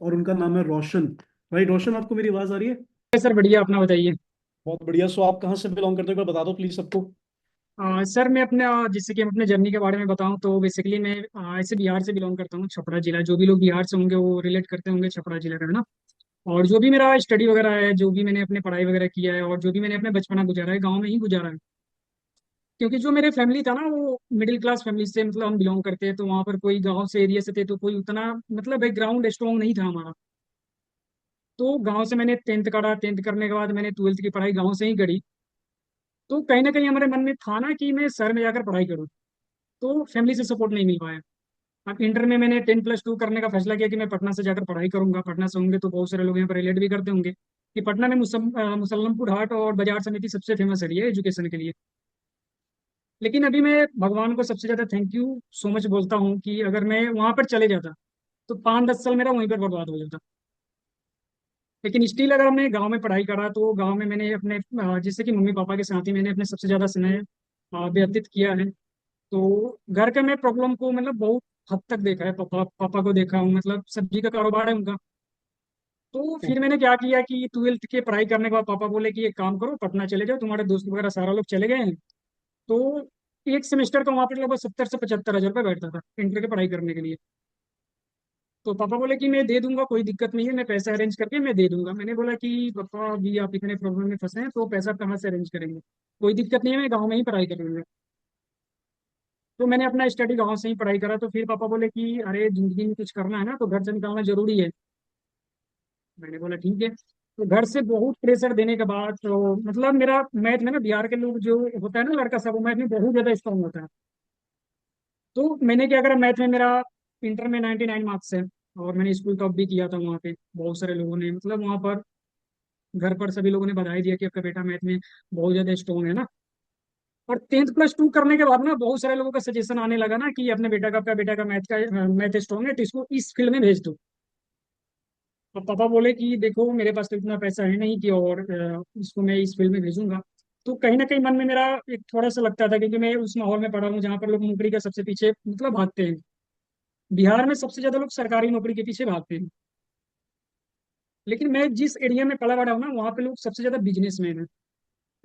और उनका नाम है रोशन। भाई रोशन, आपको मेरी आवाज आ रही है? सर बढ़िया। अपना बताइए। बहुत बढ़िया। सो आप कहाँ से बिलोंग करते हो, एक बार बता दो प्लीज सबको। सर मैं अपने जैसे कि हम अपने जर्नी के बारे में बताऊं तो बेसिकली मैं ऐसे बिहार से बिलोंग करता हूँ, छपरा जिला। जो भी लोग बिहार से होंगे वो रिलेट करते होंगे छपरा जिला का, है ना। और जो भी मेरा स्टडी वगैरह है, जो भी मैंने अपने पढ़ाई वगैरह किया है और जो भी मैंने अपने बचपना गुजारा है, गाँव में ही गुजारा है। क्योंकि जो मेरे फैमिली था ना, वो मिडिल क्लास फैमिली से मतलब हम बिलोंग करते हैं, तो वहाँ पर कोई गाँव से एरिया से थे तो कोई उतना मतलब बैकग्राउंड स्ट्रॉन्ग नहीं था हमारा। तो गाँव से मैंने टेंथ करा, टेंथ करने के बाद मैंने ट्वेल्थ की पढ़ाई गाँव से ही करी। तो कहीं ना कहीं हमारे मन में था ना कि मैं शहर में जाकर पढ़ाई करूँ, तो फैमिली से सपोर्ट नहीं मिल पाया। अब इंटर में मैंने 10+2 करने का फैसला किया कि मैं पटना से जाकर पढ़ाई करूंगा। पटना से होंगे तो बहुत सारे लोग यहाँ पर रिलेट भी करते होंगे कि पटना में मुसल्लमपुर हाट और बाजार समिति सबसे फेमस एरिया है एजुकेशन के लिए। लेकिन अभी मैं भगवान को सबसे ज्यादा थैंक यू सो मच बोलता हूँ कि अगर मैं वहां पर चले जाता तो 5-10 साल मेरा वहीं पर बर्बाद हो जाता। लेकिन स्टिल अगर हमने गांव में पढ़ाई करा तो गांव में मैंने अपने जैसे कि मम्मी पापा के साथ ही मैंने अपने सबसे ज्यादा समय व्यतीत किया है। तो घर के मैं प्रॉब्लम को मतलब बहुत हद तक देखा है। पापा पापा को देखा हूँ, मतलब सब्जी का कारोबार है उनका। तो फिर मैंने क्या किया कि ट्वेल्थ के पढ़ाई करने के बाद पापा बोले कि एक काम करो, पटना चले जाओ, तुम्हारे दोस्त वगैरह सारा लोग चले गए हैं। तो एक सेमेस्टर का वहाँ पर लगभग 70 से 75 हज़ार रुपये बैठता था इंटर की पढ़ाई करने के लिए। तो पापा बोले कि मैं दे दूंगा, कोई दिक्कत नहीं है, मैं पैसा अरेंज करके मैं दे दूंगा। मैंने बोला कि पापा अभी आप इतने प्रॉब्लम में फंसे हैं तो पैसा कहाँ से अरेंज करेंगे। कोई दिक्कत नहीं है, मैं गाँव में ही पढ़ाई कर लूंगा। तो मैंने अपना स्टडी गाँव से ही पढ़ाई करा। तो फिर पापा बोले कि अरे जिंदगी में कुछ करना है ना तो घर से निकलना जरूरी है। मैंने बोला ठीक है। तो घर से बहुत प्रेशर देने के बाद तो मतलब मेरा मैथ में ना, बिहार के लोग जो होता है ना लड़का सब, वो मैथ में बहुत ज्यादा स्ट्रांग होता है। तो मैंने क्या करा, मैथ में मेरा इंटर में 99 मार्क्स है। और मैंने स्कूल टॉप भी किया था वहाँ पे। बहुत सारे लोगों ने मतलब वहाँ पर घर पर सभी लोगों ने बधाई दिया कि आपका बेटा मैथ में बहुत ज्यादा स्ट्रांग है ना। और 10+2 करने के बाद ना बहुत सारे लोगों का सजेशन आने लगा ना कि अपने बेटा का, आपका बेटा का मैथ स्ट्रांग है तो इसको इस फील्ड में भेज दो। तो पापा बोले कि देखो मेरे पास तो इतना पैसा है नहीं कि और इसको मैं इस फील्ड में भेजूंगा। तो कहीं ना कहीं मन में मेरा एक थोड़ा सा लगता था, क्योंकि मैं उस माहौल में पढ़ा हूँ जहाँ पर लोग नौकरी का सबसे पीछे मतलब भागते हैं। बिहार में सबसे ज्यादा लोग सरकारी नौकरी के पीछे भागते हैं। लेकिन मैं जिस एरिया में पला बड़ा हूँ ना, वहाँ पे लोग सबसे ज्यादा बिजनेसमैन है।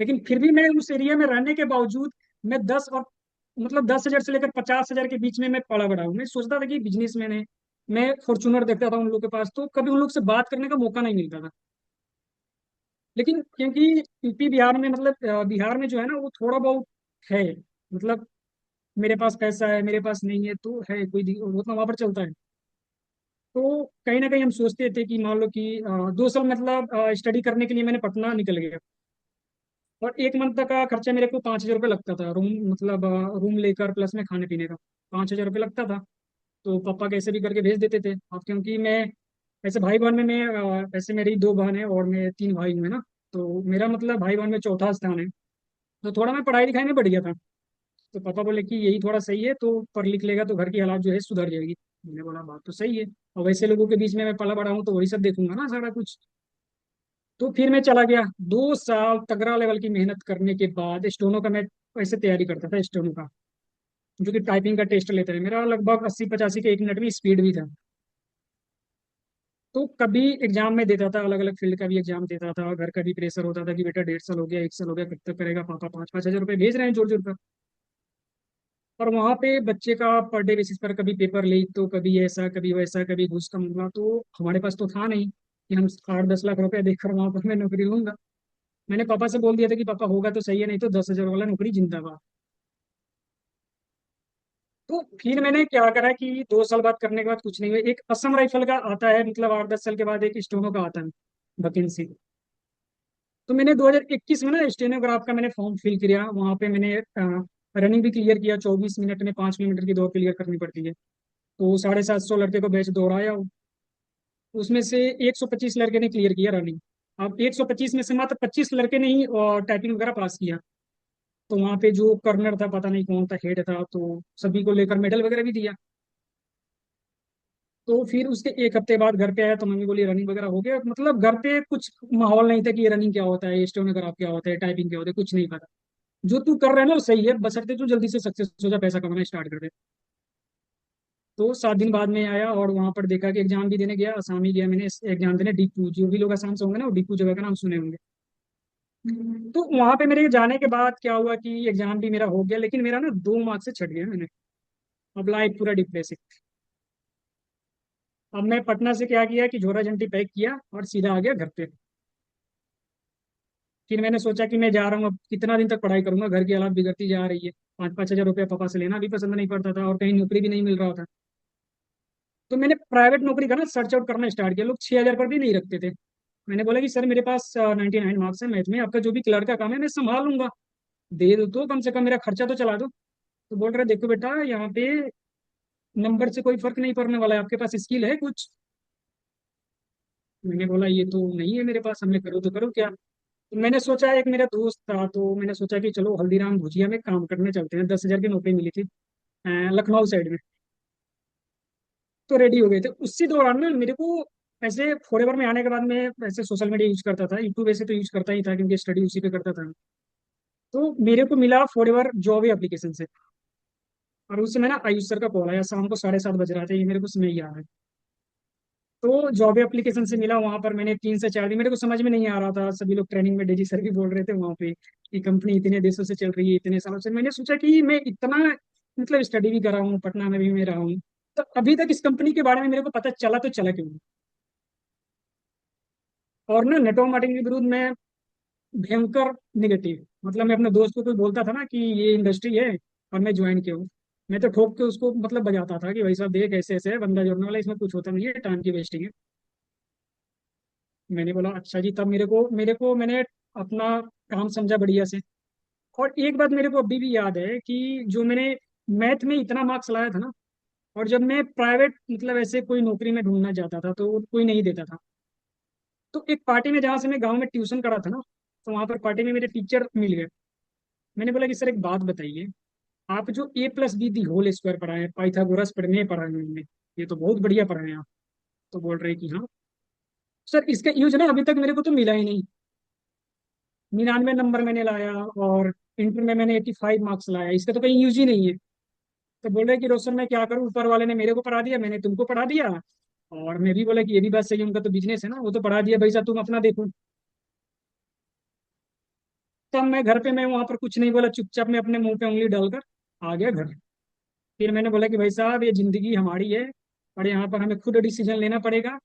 लेकिन फिर भी मैं उस एरिया में रहने के बावजूद मैं 10,000 से लेकर 50,000 के बीच में मैं पला बड़ा हूँ। मैं सोचता था कि बिजनेसमैन है। मैं फॉर्चूनर देखता था उन लोग के पास, तो कभी उन लोग से बात करने का मौका नहीं मिलता था। लेकिन क्योंकि यूपी बिहार में मतलब बिहार में जो है ना वो थोड़ा बहुत है। मतलब मेरे पास पैसा है, मेरे पास नहीं है तो है, वो तो वहां पर चलता है। तो कहीं ना कहीं हम सोचते थे कि मान लो कि 2 साल मतलब स्टडी करने के लिए मैंने पटना निकल गया। और एक मंथ का खर्चा मेरे को 5,000 रुपये लगता था, रूम मतलब रूम लेकर प्लस में खाने पीने का 5,000 रुपये लगता था। तो पापा कैसे भी करके भेज देते थे। अब क्योंकि मैं ऐसे भाई बहन में मैं ऐसे मेरी 2 बहन है और मैं 3 भाई हूँ, है ना। तो मेरा मतलब भाई बहन में चौथा स्थान है। तो थोड़ा मैं पढ़ाई लिखाई में बढ़ गया था। तो पापा बोले कि यही थोड़ा सही है, तो पढ़ लिख लेगा तो घर की हालात जो है सुधर जाएगी। मैंने बोला बात तो सही है। और वैसे लोगों के बीच में मैं पला बड़ा हूँ तो वही सब देखूंगा ना सारा कुछ। तो फिर मैं चला गया 2 साल तगड़ा लेवल की मेहनत करने के बाद स्टोनो का मैं ऐसे तैयारी करता था स्टोनो का, जो कि टाइपिंग का टेस्ट लेते हैं। मेरा लगभग 80-85 के 1 मिनट में स्पीड भी था। तो कभी एग्जाम में देता था, अलग अलग फील्ड का भी एग्जाम देता था। घर का भी प्रेशर होता था कि बेटा 1.5 साल हो गया, 1 साल हो गया, कब तक करेगा, पापा 5-5 हज़ार रुपये भेज रहे हैं जोर जोर कर। और वहाँ पे बच्चे का पर डे बेसिस पर कभी पेपर लीक, तो कभी ऐसा कभी वैसा, कभी घूस का मामला। तो हमारे पास तो था नहीं कि हम 8-10 लाख रुपए देखकर वहां पर मैं नौकरी लूंगा। मैंने पापा से बोल दिया था कि पापा होगा तो सही है, नहीं तो 10,000 वाला नौकरी जिंदाबाद। तो फिर मैंने क्या करा कि 2 साल बाद करने के बाद कुछ नहीं हुआ। एक असम राइफल का आता है, मतलब 8-10 साल के बाद एक स्टोनो का आता है वैकेंसी। तो मैंने 2021 में ना स्टेनोग्राफ का मैंने फॉर्म फिल किया। वहाँ पे मैंने रनिंग भी क्लियर किया। 24 मिनट में 5 किलोमीटर की दौड़ क्लियर करनी पड़ती है। तो 750 लड़के को बैच दौड़ाया। उसमें से 125 लड़के ने क्लियर किया रनिंग। अब 125 में से मात्र 25 लड़के ने ही टाइपिंग वगैरह पास किया। तो वहाँ पे जो कर्नर था, पता नहीं कौन था, हेड था, तो सभी को लेकर मेडल वगैरह भी दिया। तो फिर उसके एक हफ्ते बाद घर पे आया तो मम्मी बोली रनिंग वगैरह हो गया। मतलब घर पे कुछ माहौल नहीं था कि ये रनिंग क्या होता है, स्टेनोग्राफ क्या होता है, टाइपिंग क्या होता है, कुछ नहीं पता। जो तू कर रहा है ना वो सही है, बशर्ते तू जल्दी से सक्सेस हो जा, पैसा कमाना स्टार्ट कर दे। तो 7 दिन बाद में आया और वहां पर देखा कि एग्जाम भी देने गया, असम ही गया मैंने एग्जाम देने, डीपू, जो भी लोग असम से होंगे ना वो डीपू जगह का नाम सुने होंगे। तो वहां पे मेरे जाने के बाद क्या हुआ कि एग्जाम भी मेरा हो गया, लेकिन मेरा ना 2 मार्क्स से छट गया मैंने। अब लाइफ पूरा डिप्रेसिव। अब मैं पटना से क्या किया कि झोरा झंटी पैक किया और सीधा आ गया घर पे। फिर मैंने सोचा कि मैं जा रहा हूँ, अब कितना दिन तक पढ़ाई करूंगा, घर की हालत बिगड़ती जा रही है। 5-5 हज़ार रुपया पापा से लेना भी पसंद नहीं पड़ता था और कहीं नौकरी भी नहीं मिल रहा था। तो मैंने प्राइवेट नौकरी का ना सर्च आउट करना स्टार्ट किया। लोग 6 हज़ार पर भी नहीं रखते थे। मैंने बोला कि सर मेरे पास 99 मार्क्स है मैथ में, आपका जो भी क्लर्क का काम है मैं संभाल लूंगा, दे दो तो कम से कम मेरा खर्चा तो चला दो। तो बोल रहे देखो बेटा यहाँ पे नंबर से कोई फर्क नहीं पड़ने वाला है, आपके पास स्किल है कुछ। मैंने बोला ये तो नहीं है मेरे पास, हमने करो तो करो क्या। तो मैंने सोचा, एक मेरा दोस्त था तो मैंने सोचा कि चलो हल्दीराम भुजिया में काम करने चलते हैं, 10 हज़ार की नौकरी मिली थी लखनऊ साइड में। तो रेडी हो गए थे। उसी दौरान ना मेरे को ऐसे फॉरेवर में आने के बाद मैं ऐसे सोशल मीडिया यूज करता था, यूट्यूब वैसे तो यूज करता ही था क्योंकि स्टडी उसी पे करता था। तो मेरे को मिला फॉरेवर जॉब एप्लीकेशन से, और उस समय ना आयुष सर का कॉल आया, शाम को 7:30 बज रहा था, ये मेरे को समय याद है। तो जॉब एप्लीकेशन से मिला, वहां पर मैंने 3 से 4 दिन, मेरे को समझ में नहीं आ रहा था, सभी लोग ट्रेनिंग में, डेजी सर भी बोल रहे थे वहां पे कि कंपनी इतने देशों से चल रही है इतने सालों से। मैंने सोचा कि मैं इतना मतलब स्टडी भी कर रहा हूँ, पटना में भी मैं रहा हूँ, तो अभी तक इस कंपनी के बारे में मेरे को पता चला तो चला क्यों नहीं। और ना नेटवर्क मार्केटिंग के विरुद्ध में भयंकर निगेटिव, मतलब मैं अपने दोस्त को कोई बोलता था ना कि ये इंडस्ट्री है और मैं ज्वाइन किया हूँ, मैं तो ठोक के उसको मतलब बजाता था कि भाई साहब देख ऐसे ऐसे है, बंदा जोड़ने वाला, इसमें कुछ होता नहीं है, टाइम की वेस्टिंग है। मैंने बोला अच्छा जी, तब मेरे को मैंने अपना काम समझा बढ़िया से। और एक बात मेरे को अभी भी याद है कि जो मैंने मैथ में इतना मार्क्स लाया था ना, और जब मैं प्राइवेट मतलब ऐसे कोई नौकरी में ढूंढना चाहता था तो कोई नहीं देता था। तो एक पार्टी में, जहाँ से मैं गांव में ट्यूशन करा था ना, तो वहां पर पार्टी में मेरे टीचर मिल गए। मैंने बोला कि सर एक बात बताइए, आप जो A+B दी होल स्क्वायर पढ़ाए हैं, पाइथागोरस प्रमेय पढ़ाए हैं हमने, ये तो बहुत बढ़िया पढ़ाए हैं आप। तो बोल रहे कि हाँ सर, इसका यूज ना अभी तक मेरे को तो मिला ही नहीं। 99 नंबर मैंने लाया और इंटर में मैंने 85 मार्क्स लाया, इसका तो कहीं यूज ही नहीं है। तो बोल रहे कि रोशन मैं क्या करूं, ऊपर वाले ने मेरे को पढ़ा दिया, मैंने तुमको पढ़ा दिया। और मैं भी बोला कि ये भी बात सही है, उनका तो बिजनेस है ना, वो तो पढ़ा दिया भाई साहब, तुम अपना देखो। तब मैं घर पे, मैं वहां पर कुछ नहीं बोला, चुपचाप मैं अपने मुंह पे उंगली डालकर आ गया घर। फिर मैंने बोला कि भाई साहब ये जिंदगी हमारी है और यहाँ पर हमें खुद डिसीजन लेना पड़ेगा।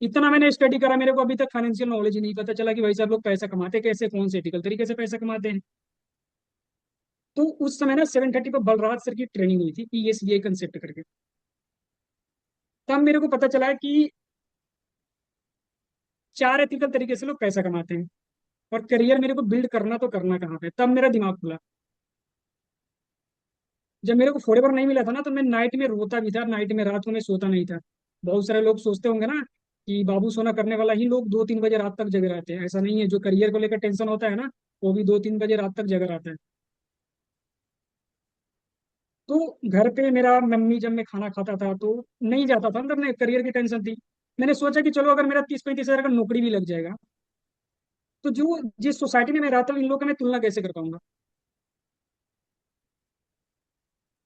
इतना मैंने स्टडी करा, मेरे को अभी तक फाइनेंशियल नॉलेज ही नहीं पता चला कि भाई साहब लोग पैसा कमाते कैसे, कौन से एथिकल तरीके से पैसा कमाते हैं। तो उस समय ना 7:30 पर बलराज सर की ट्रेनिंग हुई थी, ESBI कंसेप्ट करके। तब मेरे को पता चला कि 4 एथिकल तरीके से लोग पैसा कमाते हैं, और करियर मेरे को बिल्ड करना तो करना कहाँ पे, तब मेरा दिमाग खुला। जब मेरे को फॉरएवर नहीं मिला था ना, तो मैं नाइट में रोता भी था, नाइट में रात को मैं सोता नहीं था। बहुत सारे लोग सोचते होंगे ना कि बाबू सोना करने वाला ही लोग 2-3 बजे रात तक जगे रहते हैं, ऐसा नहीं है। जो करियर को लेकर टेंशन होता है ना, वो भी 2-3 बजे रात तक जगा रहता है। तो घर पे मेरा मम्मी, जब मैं खाना खाता था तो नहीं जाता था अंदर, नहीं, करियर की टेंशन थी। मैंने सोचा कि चलो अगर मेरा 30-35 हज़ार का नौकरी भी लग जाएगा, तो जो जिस सोसाइटी में मैं रहता हूँ इन लोगों का मैं तुलना कैसे कर पाऊंगा।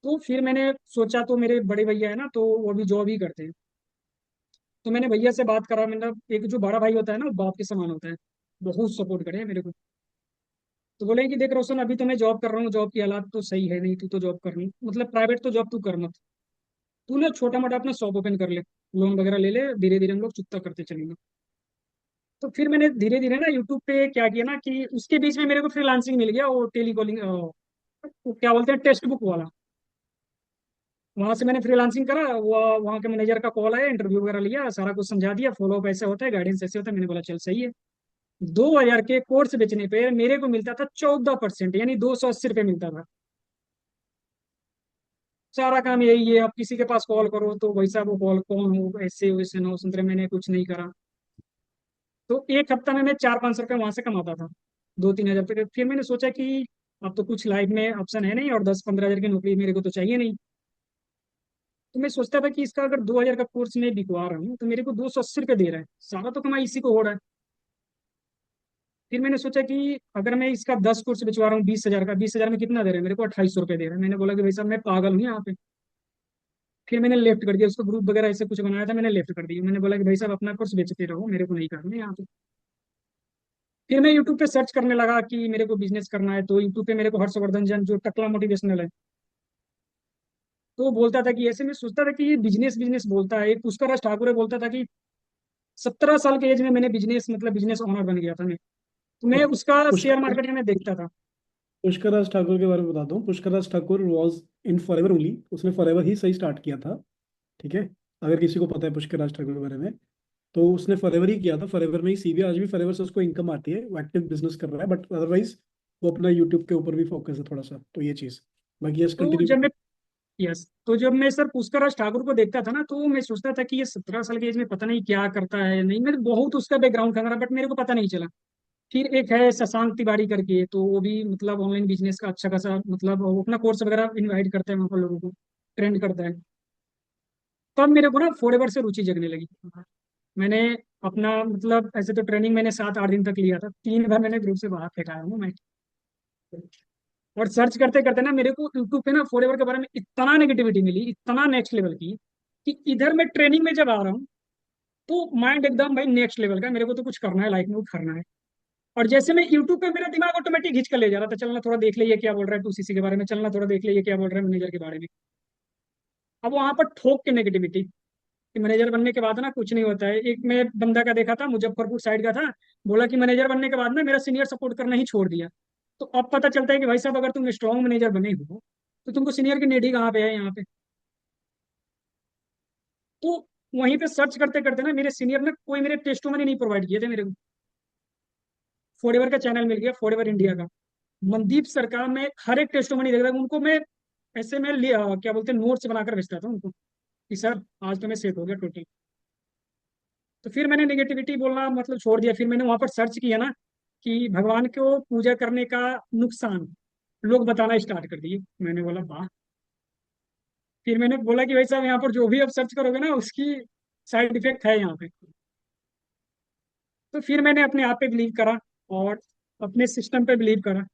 तो फिर मैंने सोचा, तो मेरे बड़े भैया है ना, तो वो भी जॉब ही करते हैं। तो मैंने भैया से बात करा, मतलब एक जो बड़ा भाई होता है ना वो बाप के समान होता है, बहुत सपोर्ट करे मेरे को। तो बोले कि देख रोशन, अभी तो मैं जॉब कर रहा हूँ, जॉब की हालात तो सही है नहीं, तू तो जॉब करनी मतलब प्राइवेट तो जॉब तू कर मत, तू ना छोटा मोटा अपना शॉप ओपन कर ले, लोन वगैरह ले ले, धीरे धीरे हम लोग चुकता करते चलेंगे। तो फिर मैंने धीरे धीरे ना यूट्यूब पे क्या किया ना कि उसके बीच में मेरे को फ्रीलांसिंग मिल गया, वो टेलीकॉलिंग, वो क्या बोलते हैं, टेक्स्ट बुक वाला। वहां से मैंने फ्रीलांसिंग करा, वो वहाँ के मैनेजर का कॉल आया, इंटरव्यू वगैरह लिया, सारा कुछ समझा दिया, फॉलो अप ऐसे होता है, गाइडेंस ऐसे होता है। मैंने बोला चल सही है। 2 हज़ार के कोर्स बेचने पे मेरे को मिलता था 14%, यानी 280 रुपये मिलता था। सारा काम यही है, अब किसी के पास कॉल करो तो भाई साहब वो कॉल कौन हो, ऐसे वैसे नौ सुंदर, मैंने कुछ नहीं करा। तो एक हफ्ता में मैं 400-500 रुपये वहां से कमाता था, 2-3 हज़ार रुपये। फिर मैंने सोचा कि अब तो कुछ लाइफ में ऑप्शन है नहीं, और 10-15 हज़ार की नौकरी मेरे को तो चाहिए नहीं। तो मैं सोचता था कि इसका अगर 2 हज़ार का कोर्स मैं बिकवा रहा हूँ तो मेरे को 280 रुपये दे रहा है, सारा तो कमाई इसी को हो रहा है। फिर मैंने सोचा कि अगर मैं इसका 10 कोर्स बिचवा रहा हूँ 20 हज़ार का, 20 हज़ार में कितना दे रहे हैं मेरे को, 2800 रुपये दे रहे हैं। मैंने बोला कि भाई साहब मैं पागल हूँ यहाँ पे। फिर मैंने लेफ्ट कर दिया उसको, ग्रुप वगैरह ऐसे कुछ बनाया था, मैंने लेफ्ट कर दिया। मैंने बोला कि भाई साहब अपना कोर्स बेचते रहो, मेरे को नहीं करना है यहाँ पे। फिर मैं यूट्यूब पे सर्च करने लगा कि मेरे को बिजनेस करना है, तो यूट्यूब पे मेरे को हर्षवर्धन जन जो टकला मोटिवेशनल है, तो वो बोलता था कि ऐसे, मैं सोचता था कि ये बिजनेस बिजनेस बोलता है। एक पुष्कर राज ठाकुर है, बोलता था कि 17 साल के एज में मैंने बिजनेस मतलब बिजनेस ओनर बन गया था मैं। तो मैं उसका शेयर पुष्कर मार्केट में देखता था। पुष्कर राज ठाकुर के बारे में बताता हूँ। Pushkar Raj Thakur was in Forever only, उसने फॉरएवर ही सही स्टार्ट किया था। ठीक है, अगर किसी को पता है पुष्कर राज ठाकुर के बारे में, तो उसने फॉरएवर ही किया था, फॉरएवर में ही सीवी, आज भी फॉरएवर से उसको इनकम आती है, वो एक्टिव बिजनेस कर रहा है, बट अदरवाइज वो अपना यूट्यूब के ऊपर भी फोकस है थोड़ा सा, तो ये चीज। बाकी यस, तो कंटिन्यू। जब मैं यस तो जब मैं सर पुष्कर राज ठाकुर को देखता था ना, तो मैं सोचता था कि ये 17 साल की एज में पता नहीं क्या करता है, नहीं मैं बहुत उसका बैकग्राउंड खंगाला, बट मेरे को पता नहीं चला। फिर एक है शशांक तिवारी करके, तो वो भी मतलब ऑनलाइन बिजनेस का अच्छा खासा, मतलब वो अपना कोर्स वगैरह इनवाइट करते हैं वहाँ पर लोगों को, ट्रेंड करता है। तब मेरे को ना फॉरएवर से रुचि जगने लगी। मैंने अपना मतलब ऐसे तो ट्रेनिंग मैंने 7-8 दिन तक लिया था, 3 बार मैंने ग्रुप से बाहर फेंका हूँ मैं। और सर्च करते करते ना मेरे को यूट्यूब पे ना फॉरएवर के बारे में इतना नेगेटिविटी मिली, इतना नेक्स्ट लेवल की, कि इधर मैं ट्रेनिंग में जब आ रहा हूँ तो माइंड एकदम भाई नेक्स्ट लेवल का, मेरे को तो कुछ करना है लाइफ में, कुछ करना है। और जैसे मैं यूट्यूब पे, मेरा दिमाग ऑटोमेटिक खींच कर ले जा रहा था, चलना थोड़ा देख ले ये क्या बोल रहा है 2CC के बारे में, चलना थोड़ा देख ले ये क्या बोल रहा है मैनेजर के बारे में। अब वहां पर ठोक के नेगेटिविटी, कि मैनेजर बनने के बाद ना कुछ नहीं होता है। एक मैं बंदा का देखा था, मुजफ्फरपुर साइड का था, बोला कि मैनेजर बनने के बाद ना मेरा सीनियर सपोर्ट करना ही छोड़ दिया। तो अब पता चलता है कि भाई साहब अगर तुम स्ट्रॉन्ग मैनेजर बने हो तो तुमको सीनियर की नीड ही कहाँ पे है यहाँ पे। तो वहीं पे सर्च करते करते ना मेरे सीनियर ने कोई मेरे टेस्टोमनी नहीं प्रोवाइड किए थे मेरे को। फॉरएवर का चैनल मिल गया, फॉरएवर इंडिया का, मनदीप सर का, मैं हर एक टेस्टोमनी देख रहा हूँ उनको। मैं ऐसे में क्या बोलते हैं, नोट्स बनाकर भेजता था उनको कि सर आज तो मैं सेट हो गया टोटल। तो फिर मैंने नेगेटिविटी बोलना मतलब छोड़ दिया। फिर मैंने वहां पर सर्च किया ना कि भगवान को पूजा करने का नुकसान, लोग बताना स्टार्ट कर दिए। मैंने बोला वाह। फिर मैंने बोला कि भाई साहब यहाँ पर जो भी आप सर्च करोगे ना उसकी साइड इफेक्ट है यहाँ पे। तो फिर मैंने अपने आप पे बिलीव करा और अपने सिस्टम पे बिलीव करा।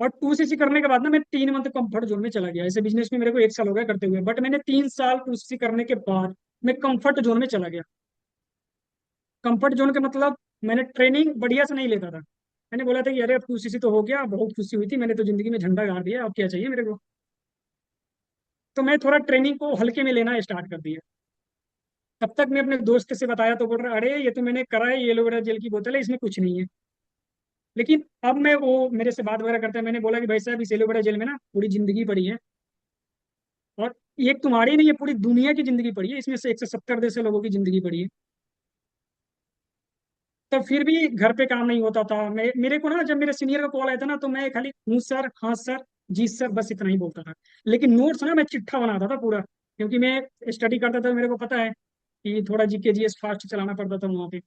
और 2CC करने के बाद ना मैं 3 मंथ कंफर्ट जोन में चला गया। ऐसे बिजनेस में मेरे को 1 साल हो गया करते हुए, बट मैंने 3 साल 2CC करने के बाद मैं कंफर्ट जोन में चला गया। कंफर्ट जोन का मतलब, मैंने ट्रेनिंग बढ़िया से नहीं लेता था। मैंने बोला था कि अरे अब 2CC तो हो गया, बहुत खुशी हुई थी, मैंने तो जिंदगी में झंडा गाड़ दिया, अब क्या चाहिए मेरे को। तो मैं थोड़ा ट्रेनिंग को हल्के में लेना स्टार्ट कर दिया। तब तक मैं अपने दोस्त से बताया तो बोल रहा अरे ये तो मैंने करा है, ये एलोवेरा जेल की बोतल है, इसमें कुछ नहीं है। लेकिन अब मैं, वो मेरे से बात वगैरह करता है, मैंने बोला कि भाई साहब इस एलोवेरा जेल में ना पूरी जिंदगी पड़ी है। और ये एक तुम्हारी नहीं है, पूरी दुनिया की जिंदगी पड़ी है, इसमें से 170 देश से लोगों की जिंदगी पड़ी है। तो फिर भी घर पे काम नहीं होता था। मैं, मेरे को ना जब मेरे सीनियर का कॉल आया था ना, तो मैं खाली हूँ सर, हाँ सर, जी सर, बस इतना ही बोलता था। लेकिन नोट्स ना मैं चिट्ठा बनाता था पूरा, क्योंकि मैं स्टडी करता था, मेरे को पता है कि थोड़ा जीके जीएस फास्ट चलाना पड़ता था वहाँ पे।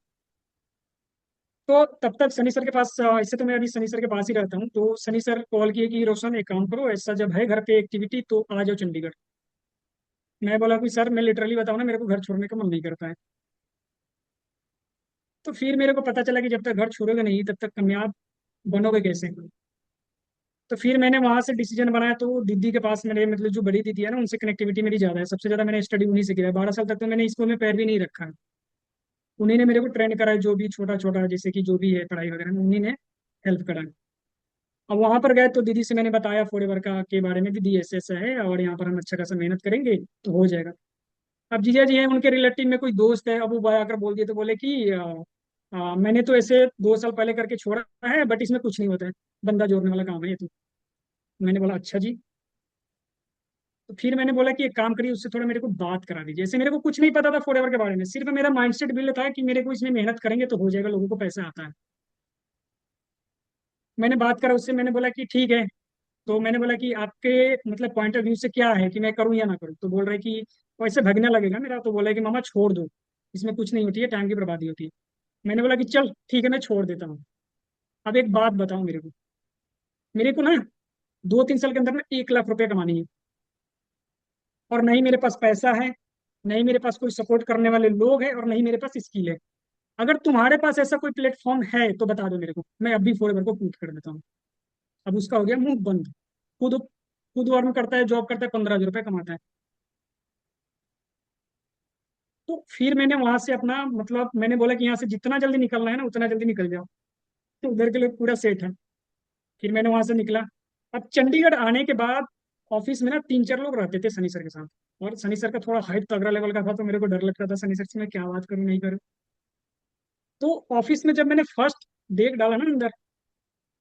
तो तब तक सनी सर के पास, इससे तो मैं अभी सनी सर के पास ही रहता हूँ, तो सनी सर कॉल किए कि रोशन एक काम करो, ऐसा जब है घर पे एक्टिविटी तो आ जाओ चंडीगढ़। मैं बोला कि सर मैं लिटरली बताऊँ ना, मेरे को घर छोड़ने का मन नहीं करता है। तो फिर मेरे को पता चला कि जब तक घर छोड़ोगे नहीं तब तक कामयाब बनोगे कैसे। तो फिर मैंने वहां से डिसीजन बनाया, तो दीदी के पास, मेरे मतलब जो बड़ी दीदी है ना, उनसे कनेक्टिविटी मेरी ज्यादा है, सबसे ज्यादा मैंने स्टडी उन्हीं से किया है। 12 साल तक तो मैंने स्कूल में पैर भी नहीं रखा है। उन्हीं ने मेरे को ट्रेंड करा है, जो भी छोटा छोटा जैसे कि जो भी है पढ़ाई वगैरह में, उन्हीं ने हेल्प करा है। अब वहां पर गए तो दीदी से मैंने बताया फॉरएवर का के बारे में, दीदी ऐसे ऐसा है और यहाँ पर हम अच्छा खासा मेहनत करेंगे तो हो जाएगा। अब जीजा जी हैं, उनके रिलेटिव में कोई दोस्त है, अब वो भाई आकर बोल दिए, तो बोले कि मैंने तो ऐसे 2 साल पहले करके छोड़ा है, बट इसमें कुछ नहीं होता है, बंदा जोड़ने वाला काम है ये तो। मैंने बोला अच्छा जी। तो फिर मैंने बोला कि एक काम करिए, उससे थोड़ा मेरे को बात करा दीजिए। जैसे मेरे को कुछ नहीं पता था फॉरएवर के बारे में, सिर्फ मेरा माइंडसेट बिल्ड था कि मेरे को इसमें मेहनत करेंगे तो हो जाएगा, लोगों को पैसा आता है। मैंने बात करा उससे, मैंने बोला कि ठीक है। तो मैंने बोला कि आपके मतलब पॉइंट ऑफ व्यू से क्या है कि मैं करूँ या ना करूँ। तो बोल रहे कि वैसे भगने लगेगा मेरा। तो बोला कि मामा छोड़ दो, इसमें कुछ नहीं होती है, टाइम की बर्बादी होती है। मैंने बोला कि चल ठीक है मैं छोड़ देता हूँ। अब एक बात बताओ मेरे को ना 2-3 साल के अंदर ना 1 लाख रुपए कमानी है। और नहीं मेरे पास पैसा है, नहीं मेरे पास कोई सपोर्ट करने वाले लोग हैं, और नहीं मेरे पास स्किल है। अगर तुम्हारे पास ऐसा कोई प्लेटफॉर्म है तो बता दो मेरे को, मैं अभी फॉरएवर को क्विट कर देता हूँ। अब उसका हो गया मुंह बंद। खुद खुद अर्न करता है, जॉब करता है, 15,000 रुपये कमाता है। तो फिर मैंने वहां से अपना मतलब मैंने बोला कि यहाँ से जितना जल्दी निकलना है ना उतना जल्दी निकल जाओ, तो उधर के लोग पूरा सेट है। फिर मैंने वहां से निकला। अब चंडीगढ़ आने के बाद ऑफिस में ना 3 4 लोग रहते थे सनी सर के साथ। और सनी सर का थोड़ा हाइट तगड़ा लेवल का था, तो मेरे को डर लगता था सनी सर से मैं क्या बात करूं नहीं करूं। तो ऑफिस में जब मैंने फर्स्ट देख डाला ना अंदर,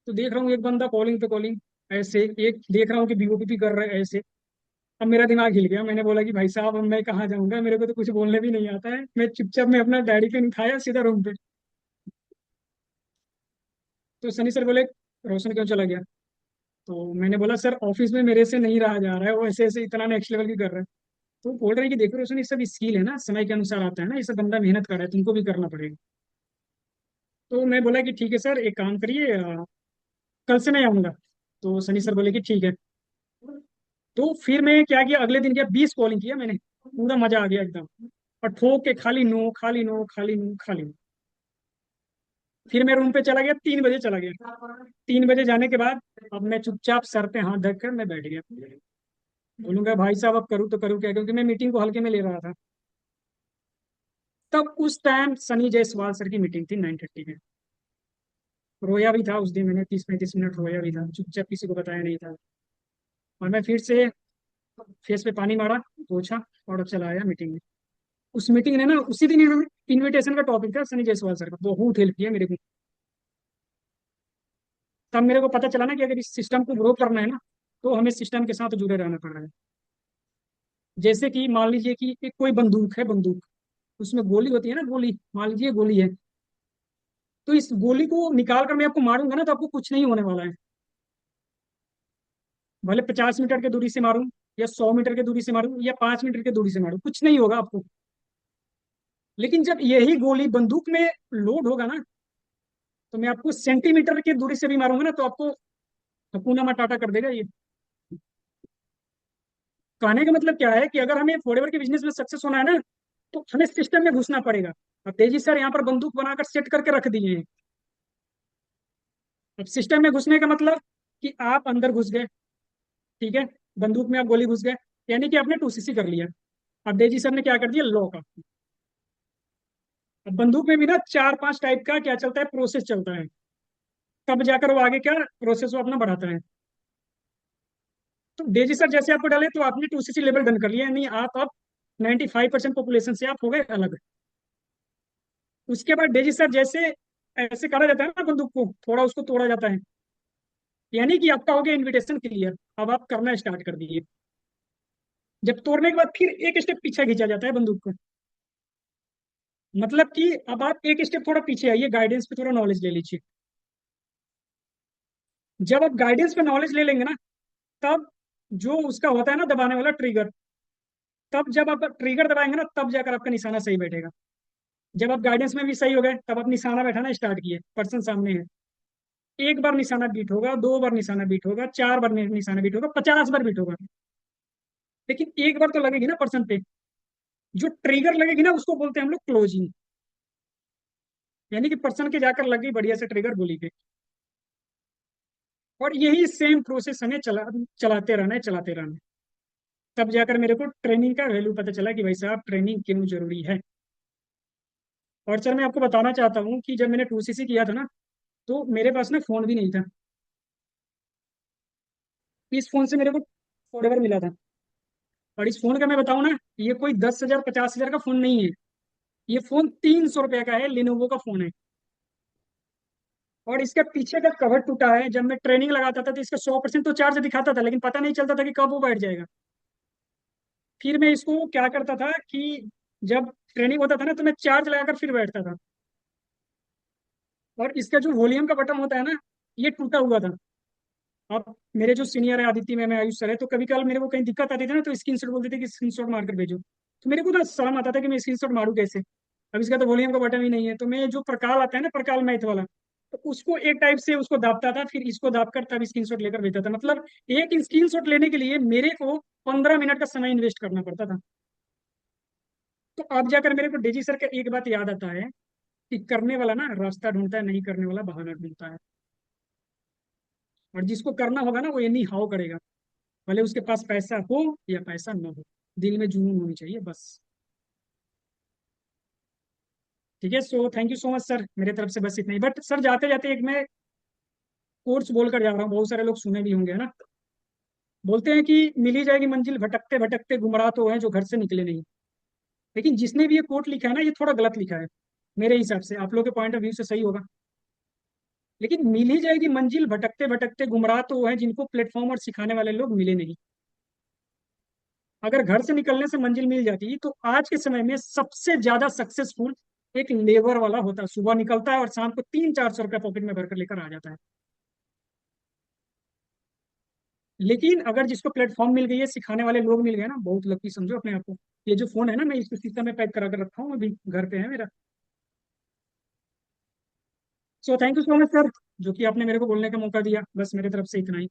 तो देख रहा हूँ एक बंदा कॉलिंग पे कॉलिंग ऐसे, एक देख रहा हूँ कि बीओपी कर रहा है ऐसे। अब मेरा दिमाग हिल गया, मैंने बोला कि भाई साहब अब मैं कहाँ जाऊंगा, मेरे को तो कुछ बोलने भी नहीं आता है। मैं चुपचाप मैं अपना डायरी पेन उठाया सीधा रूम पे। तो सनी सर बोले रोशन क्यों चला गया? तो मैंने बोला सर ऑफिस में मेरे से नहीं रहा जा रहा है, वो ऐसे ऐसे इतना नेक्स्ट लेवल की कर रहा है। तो बोल रहे हैं कि देखो रोशन ये सब स्किल है ना, समय के अनुसार आता है ना, ये सब बंदा मेहनत कर रहा है, तुमको भी करना पड़ेगा। तो मैं बोला कि ठीक है सर, एक काम करिए, कल से मैं आऊंगा। तो सनी सर बोले कि ठीक है। तो फिर मैं क्या किया, अगले दिन क्या 20 कॉलिंग किया मैंने, पूरा मजा आ गया एकदम। और ठोक के खाली नो खाली नो खाली नो खाली नो। फिर मैं रूम पे चला गया, 3 बजे चला गया। 3 बजे जाने के बाद अब मैं चुपचाप सर पे हाथ रख कर मैं बैठ गया। बोलूंगा भाई साहब अब करूँ तो करूँ क्या, क्योंकि मैं मीटिंग को हल्के में ले रहा था। तब उस टाइम सनी जायसवाल सर की मीटिंग थी 9:30 में। रोया भी था उस दिन, मैंने 30 35 मिनट रोया भी था, चुपचाप किसी को बताया नहीं था। और मैं फिर से फेस पे पानी मारा, पोछा, और अब चला आया मीटिंग में। उस मीटिंग ने ना उसी दिन इनविटेशन का टॉपिक था सनी जायसवाल सर का, बहुत हेल्प किया मेरे को। तब मेरे को पता चला ना कि अगर इस सिस्टम को ग्रो करना है ना, तो हमें सिस्टम के साथ जुड़े रहना पड़ रहा है। जैसे कि मान लीजिए कि एक कोई बंदूक है, बंदूक उसमें गोली होती है ना, गोली मान लीजिए गोली है। तो इस गोली को निकाल कर मैं आपको मारूंगा ना, तो आपको कुछ नहीं होने वाला है। भले 50 मीटर की दूरी से मारूं, या 100 मीटर की दूरी से मारूं, या 5 मीटर की दूरी से मारूं, कुछ नहीं होगा आपको। लेकिन जब यही गोली बंदूक में लोड होगा ना, तो मैं आपको सेंटीमीटर की दूरी से भी मारूंगा ना, तो आपको हकूना मटाटा कर देगा ये। कहने का मतलब क्या है कि अगर हमें फॉरएवर के बिजनेस में सक्सेस होना है ना, तो हमें सिस्टम में घुसना पड़ेगा। अब तेजी सर यहाँ पर बंदूक बनाकर सेट करके रख दिए हैं। अब सिस्टम में घुसने का मतलब कि आप अंदर घुस गए, ठीक है, बंदूक में आप गोली घुस गए, यानी कि आपने 2cc कर लिया। अब डेजी सर ने क्या कर दिया, लॉक। अब बंदूक में भी ना 4 5 टाइप का क्या चलता है, प्रोसेस चलता है। तब जाकर वो आगे क्या प्रोसेस वो अपना बढ़ाता है। तो डेजी सर जैसे आपको डाले तो आपने 2cc लेवल डन कर लिया, यानी आप अब 95% पॉपुलेशन से आप हो गए अलग। उसके बाद डेजी सर जैसे ऐसे करा जाता है ना बंदूक को, थोड़ा उसको तोड़ा जाता है, यानी कि आपका हो गया इनविटेशन क्लियर। अब आप करना स्टार्ट कर दिए। जब तोड़ने के बाद फिर एक स्टेप पीछे खींचा जाता है बंदूक को। मतलब कि अब आप एक स्टेप थोड़ा पीछे आइए, गाइडेंस पे थोड़ा नॉलेज ले लीजिए। जब आप गाइडेंस पे नॉलेज ले लेंगे ना, तब जो उसका होता है ना दबाने वाला ट्रिगर, तब जब आप ट्रिगर दबाएंगे ना, तब जाकर आपका निशाना सही बैठेगा। जब आप गाइडेंस में भी सही हो गए, तब आप निशाना बैठाना स्टार्ट किए, पर्सन सामने है। एक बार निशाना बीट होगा, 2 बार निशाना बीट होगा, 4 बार निशाना बीट होगा, 50 बार बीट होगा, लेकिन एक बार तो लगेगी ना पर्सन पे। जो ट्रिगर लगेगी ना उसको बोलते हैं हम लोग क्लोजिंग, यानी कि पर्सन के जाकर लग गई बढ़िया से ट्रिगर गोली पे। और यही सेम प्रोसेस हमें चलाते रहना है, चलाते रहना है। तब जाकर मेरे को ट्रेनिंग का वैल्यू पता चला कि भाई साहब ट्रेनिंग क्यों जरूरी है। और सर मैं आपको बताना चाहता हूँ कि जब मैंने 2cc किया था ना, तो मेरे पास ना फोन भी नहीं था। इस फोन से मेरे को फॉरएवर मिला था। और इस फोन का मैं बताऊँ ना, ये कोई 10 हजार 50 हजार का फोन नहीं है। ये फोन 300 रुपये का है, लिनोवो का फोन है। और इसके पीछे का कवर टूटा है। जब मैं ट्रेनिंग लगाता था तो इसका 100% तो चार्ज दिखाता था, लेकिन पता नहीं चलता था कि कब वो बैठ जाएगा। फिर मैं इसको क्या करता था कि जब ट्रेनिंग होता था ना, तो मैं चार्ज लगाकर फिर बैठता था। और इसका जो वॉल्यूम का बटन होता है ना, ये टूटा हुआ था। अब मेरे जो सीनियर है आदित्य में आयुष सर है, तो कभी कल मेरे को कहीं दिक्कत आती थी ना, तो स्क्रीन शॉट बोलते थे कि स्क्रीन शॉट मार कर भेजो। तो मेरे को ना शर्म आता था कि मैं स्क्रीन शॉट मारूँ कैसे। अब इसका तो वॉल्यूम का बटन ही नहीं है, तो मैं जो प्रकाल आता है ना, प्रकाल मैथ वाला, तो उसको एक टाइप से उसको दाबता था, फिर इसको दाब कर तब स्क्रीन शॉट लेकर भेजता था। मतलब एक स्क्रीन शॉट लेने के लिए मेरे को 15 मिनट का समय इन्वेस्ट करना पड़ता था। तो अब जाकर मेरे को डेजी सर का एक बात याद आता है कि करने वाला ना रास्ता ढूंढता है, नहीं करने वाला बहाना ढूंढता है। और जिसको करना होगा ना वो एनी हाउ करेगा, भले उसके पास पैसा हो या पैसा ना हो। दिल में जुनून होनी चाहिए बस। ठीक है, so thank you so much sir, मेरे तरफ से बस इतना ही। बट सर जाते जाते एक मैं कोट्स बोलकर जा रहा हूँ, बहुत सारे लोग सुने भी होंगे, है ना। बोलते हैं कि मिली जाएगी मंजिल भटकते भटकते, गुमराह तो हैं जो घर से निकले नहीं। लेकिन जिसने भी ये कोट लिखा है ना, ये थोड़ा गलत लिखा है मेरे हिसाब से। आप लोगों के पॉइंट ऑफ व्यू से सही होगा, लेकिन मिल ही जाएगी मंजिल भटकते भटकते, गुमराह तो वो हैं जिनको प्लेटफॉर्म और सिखाने वाले लोग मिले नहीं। अगर घर से निकलने से मंजिल मिल जाती तो आज के समय में सबसे ज्यादा सक्सेसफुल एक लेबर वाला होता। सुबह निकलता है और शाम को 300-400 रुपया पॉकेट में भरकर लेकर आ जाता है। लेकिन अगर जिसको प्लेटफॉर्म मिल गई है, सिखाने वाले लोग मिल गए ना, बहुत लकी समझो अपने आप को। ये जो फोन है ना, मैं इसको शीशा में पैक करा कर रखा हूँ, अभी घर पे है मेरा। So thank you so much sir, जो कि आपने मेरे को बोलने का मौका दिया। बस मेरे तरफ से इतना ही।